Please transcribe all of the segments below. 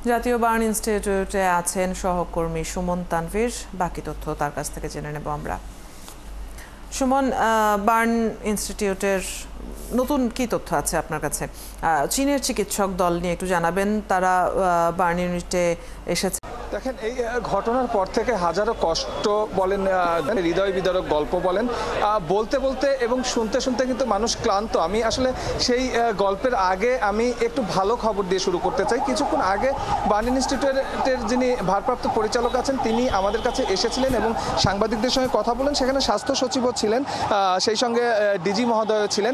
জাতীয় বার্ন ইনস্টিটিউটে আছেন সহকর্মী সুমন তানভীর। বাকি তথ্য তার কাছ থেকে জেনে নেব আমরা। সুমন, বার্ন ইনস্টিটিউটের নতুন কি তথ্য আছে আপনার কাছে? চীনের চিকিৎসক দল নিয়ে একটু জানাবেন। তারা বার্ন ইউনিটে এসেছে। দেখেন, এই ঘটনার পর থেকে হাজারো কষ্ট বলেন, হৃদয় বিদারক গল্প বলেন, বলতে বলতে এবং শুনতে শুনতে কিন্তু মানুষ ক্লান্ত। আমি আসলে সেই গল্পের আগে আমি একটু ভালো খবর দিয়ে শুরু করতে চাই। কিছুক্ষণ আগে বার্ন ইনস্টিটিউটের যিনি ভারপ্রাপ্ত পরিচালক আছেন তিনি আমাদের কাছে এসেছিলেন এবং সাংবাদিকদের সঙ্গে কথা বলেন। সেখানে স্বাস্থ্য সচিবও ছিলেন, সেই সঙ্গে ডিজি মহোদয়ও ছিলেন।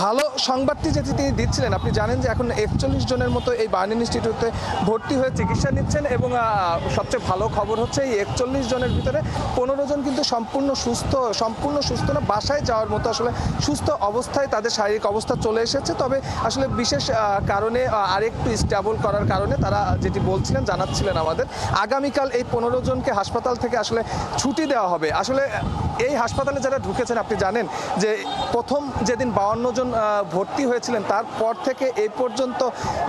ভালো সংবাদটি যেটি তিনি দিচ্ছিলেন, আপনি জানেন যে এখন 41 জনের মতো এই বার্ন ইনস্টিটিউটে ভর্তি হয়ে চিকিৎসা নিচ্ছেন এবং সবচেয়ে ভালো খবর হচ্ছে এই 41 জনের ভিতরে 15 জন কিন্তু সম্পূর্ণ সুস্থ না, বাসায় যাওয়ার মতো আসলে সুস্থ অবস্থায় তাদের শারীরিক অবস্থা চলে এসেছে। তবে আসলে বিশেষ কারণে আরেকটু স্টেবল করার কারণে তারা যেটি বলছিলেন, জানাচ্ছিলেন আমাদের, আগামীকাল এই 15 জনকে হাসপাতাল থেকে আসলে ছুটি দেওয়া হবে। আসলে এই হাসপাতালে যারা ঢুকেছেন, আপনি জানেন যে প্রথম যেদিন 52 জন ভর্তি হয়েছিলেন তারপর থেকে এই পর্যন্ত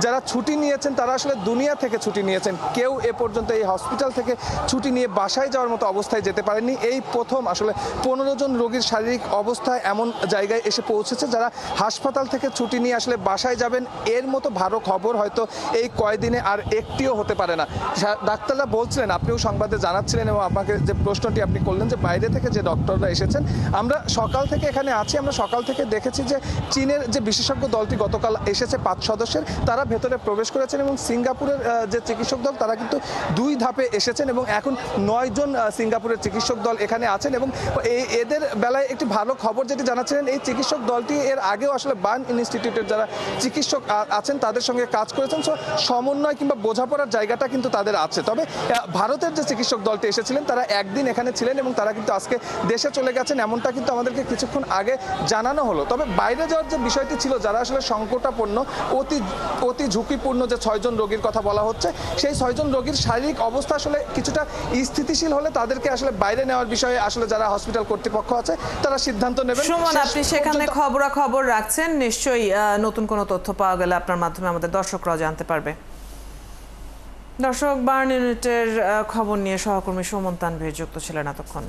যারা ছুটি নিয়েছেন তারা আসলে দুনিয়া থেকে ছুটি নিয়েছেন। কেউ এ পর্যন্ত এই হসপিটাল থেকে ছুটি নিয়ে বাসায় যাওয়ার মতো অবস্থায় যেতে পারেননি। এই প্রথম আসলে 15 জন রোগীর শারীরিক অবস্থায় এমন জায়গায় এসে পৌঁছেছে যারা হাসপাতাল থেকে ছুটি নিয়ে আসলে বাসায় যাবেন। এর মতো ভালো খবর হয়তো এই কয়দিনে আর একটিও হতে পারে না। ডাক্তাররা বলছিলেন, আপনিও সংবাদে জানাচ্ছিলেন এবং আপনাকে যে প্রশ্নটি আপনি করলেন যে বাইরে থেকে যে ডক্টররা এসেছেন, আমরা সকাল থেকে এখানে আছি। আমরা সকাল থেকে দেখেছি যে চীনের যে বিশেষজ্ঞ দলটি গতকাল এসেছে 5 সদস্যের, তারা ভেতরে প্রবেশ করেছেন এবং সিঙ্গাপুরের যে চিকিৎসক দল তারা কিন্তু 2 ধাপে এসেছেন এবং এখন 9 জন সিঙ্গাপুরের চিকিৎসক দল এখানে আছেন। এবং এদের বেলায় একটি ভালো খবর যেটি জানাচ্ছিলেন, এই চিকিৎসক দলটি এর আগেও আসলে বার্ন ইনস্টিটিউটের যারা চিকিৎসক আছেন তাদের সঙ্গে কাজ করেছেন। সমন্বয় কিংবা বোঝাপড়ার জায়গাটা কিন্তু তাদের আছে। তবে ভারতের যে চিকিৎসক দলটি এসেছিলেন তারা একদিন এখানে ছিলেন এবং তারা কিন্তু আজকে দেশে চলে গেছেন, এমনটা কিন্তু আমাদেরকে কিছুক্ষণ আগে জানানো হলো। তবে বাইরে যাওয়ার যে বিষয়টি ছিল, যারা আসলে সংকটাপন্ন, অতি ঝুঁকিপূর্ণ যে 6 জন রোগীর কথা বলা হচ্ছে, সেই 6 জন রোগীর শারীরিক অবস্থা আসলে কিছুটা স্থিতিশীল হলে তাদেরকে আসলে বাইরে নেওয়ার বিষয়ে আসলে যারা হসপিটাল কর্তৃপক্ষ আছে তারা সিদ্ধান্ত নেবেন। সুমন, আপনি সেখানে খবর রাখছেন, নিশ্চয়ই নতুন কোনো তথ্য পাওয়া গেলে আপনার মাধ্যমে আমাদের দর্শকরাও জানতে পারবে। দর্শক, বার্ন ইউনিটের খবর নিয়ে সহকর্মী সুমন তানভীর যুক্ত ছিলেন এতক্ষণ।